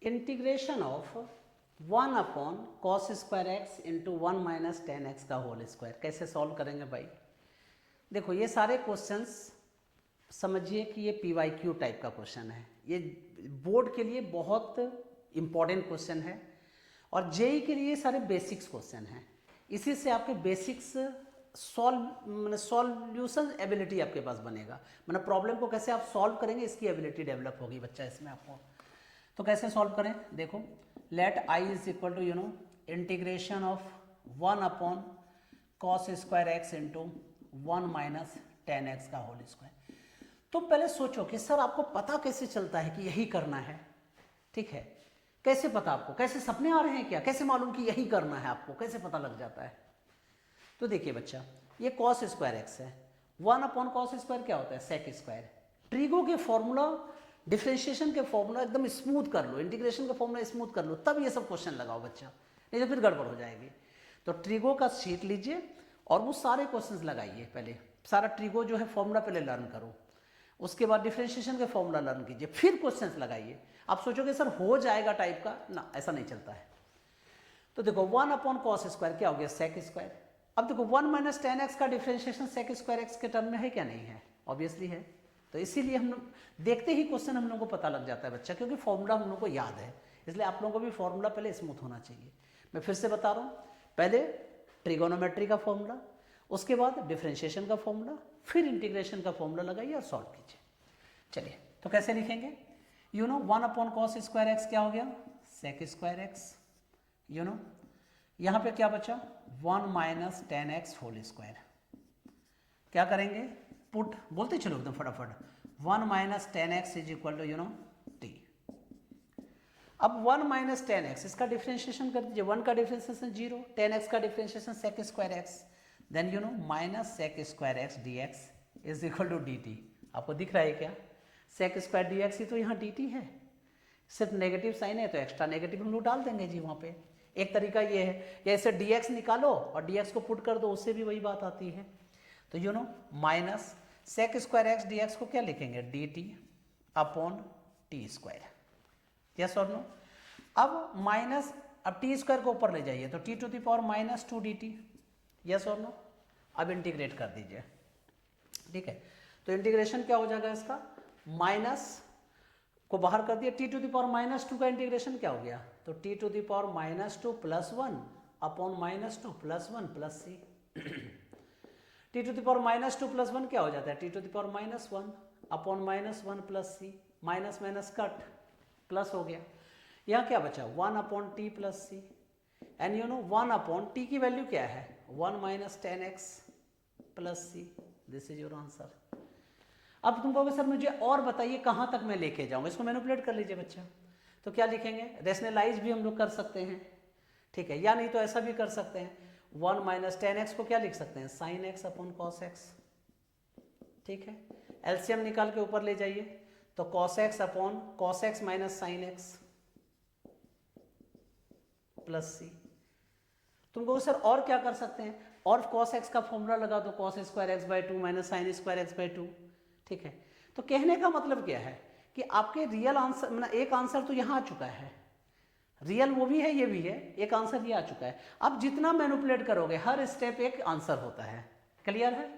Integration of 1 upon cos square x into 1 minus ten x का whole square कैसे solve करेंगे भाई। देखो ये सारे क्वेश्चंस समझिए कि ये पीवाईक्यू टाइप का क्वेश्चन है, ये बोर्ड के लिए बहुत इंपॉर्टेंट क्वेश्चन है और जेई के लिए सारे बेसिक्स क्वेश्चन हैं। इसी से आपके बेसिक्स सॉल्यूशन एबिलिटी आपके पास बनेगा, मतलब प्रॉब्लम को कैसे आप सॉल्व करेंगे इसकी एबिलिटी डेवलप होगी बच्चा इसमें आपको। तो कैसे सॉल्व करें, देखो let I is equal to integration of 1 upon cos square x into 1 minus ten x का होल स्क्वायर। तो पहले सोचो कि सर आपको पता कैसे चलता है कि यही करना है, ठीक है, कैसे पता आपको, कैसे सपने आ रहे हैं क्या, कैसे मालूम कि यही करना है आपको, कैसे पता लग जाता है। तो देखिए बच्चा, ये कॉस स्क्वायर एक्स है, 1 अपॉन कॉस स्क्वायर क्या होता है, सेक स्क्वायर। ट्रिगो के फॉर्मूला, डिफरेंशिएशन के फॉर्मूला एकदम स्मूथ कर लो, इंटीग्रेशन का फॉर्मूला स्मूथ कर लो, तब ये सब क्वेश्चन लगाओ बच्चा, नहीं तो फिर गड़बड़ हो जाएगी। तो ट्रिगो का शीट लीजिए और वो सारे क्वेश्चंस लगाइए, पहले सारा ट्रिगो जो है फॉर्मूला पहले लर्न करो, उसके बाद डिफरेंशिएशन के फॉर्मूला लर्न कीजिए, फिर क्वेश्चंस लगाइए। आप सोचोगे सर हो जाएगा टाइप का, ना ऐसा नहीं चलता है। तो देखो 1 अपॉन कॉस स्क्वायर क्या हो गया, सेक स्क्वायर। अब देखो 1 माइनस टेन एक्स का डिफरेंशिएशन सेक स्क्वायर एक्स के टर्म में है क्या, नहीं है, ऑब्वियसली है। तो इसीलिए हम लोग देखते ही क्वेश्चन हम लोग को पता लग जाता है बच्चा, क्योंकि फॉर्मूला हम लोग को याद है, इसलिए आप लोगों को भी फॉर्मूला पहले स्मूथ होना चाहिए। मैं फिर से बता रहा हूँ, पहले ट्रिगोनोमेट्री का फॉर्मूला, उसके बाद डिफरेंशिएशन का फॉर्मूला, फिर इंटीग्रेशन का फॉर्मूला लगाइए और सॉल्व कीजिए। चलिए तो कैसे लिखेंगे, 1 अपॉन कॉस स्क्वायर एक्स क्या हो गया, सेक स्क्वायर एक्स, यहां पे क्या बचा 1 minus ten x whole square. क्या करेंगे, पुट, बोलते चलो एकदम फटाफट, 1 minus ten x is equal to t. अब 1 माइनस टेन एक्स इसका डिफरेंशिएशन कर दीजिए, 1 का डिफरेंशिएशन 0, टेन एक्स का differentiation sec square x, then minus sec square x d x is equal to d t. आपको दिख रहा है क्या, सेक स्क्वायर डी एक्स ही तो यहाँ डी टी है, सिर्फ नेगेटिव साइन है तो एक्स्ट्रा नेगेटिव हम लोग डाल देंगे जी वहाँ पे। एक तरीका ये है, या ऐसे डी एक्स निकालो और डी एक्स को पुट कर दो, उससे भी वही बात आती है। तो minus sec square x d x को क्या लिखेंगे, d t upon t square, yes और नो। अब माइनस, अब टी स्क्वायर को ऊपर ले जाइए तो t to the power minus 2 d t, yes और नो। अब इंटीग्रेट कर दीजिए, ठीक है। तो इंटीग्रेशन क्या हो जाएगा इसका, माइनस को बाहर कर दिया, t to the power minus 2 का इंटीग्रेशन क्या हो गया, तो t to the power minus 2 plus 1 upon minus 2 plus 1 plus c. T to the power minus 2 plus 1 क्या हो जाता है, t to the power minus 1 upon minus 1 plus c, minus minus cut, plus हो गया। यहाँ क्या बचा 1 upon t plus c, and 1 upon t की वैल्यू क्या है, 1 minus ten x plus c, this is your answer. अब तुम कहोगे सर मुझे और बताइए कहाँ तक मैं लेके जाऊँ, इसको मैनिपुलेट कर लीजिए बच्चा। तो क्या लिखेंगे, रेशनलाइज भी हम लोग कर सकते हैं, ठीक है, या नहीं तो ऐसा भी कर सकते हैं, 1 माइनस टेन एक्स को क्या लिख सकते हैं, sine x upon cos x, ठीक है। एलसीएम निकाल के ऊपर ले जाइए तो cos x upon cos x minus sine x plus C. तुम कहो सर और क्या कर सकते हैं, और कॉस एक्स का फॉर्मूला लगा दो, cos square x by 2 minus sine square x by 2, ठीक है। तो कहने का मतलब क्या है कि आपके रियल आंसर, मतलब एक आंसर तो यहाँ आ चुका है, रियल वो भी है ये भी है, एक आंसर ये आ चुका है। अब जितना मैनिपुलेट करोगे हर स्टेप एक आंसर होता है, क्लियर है।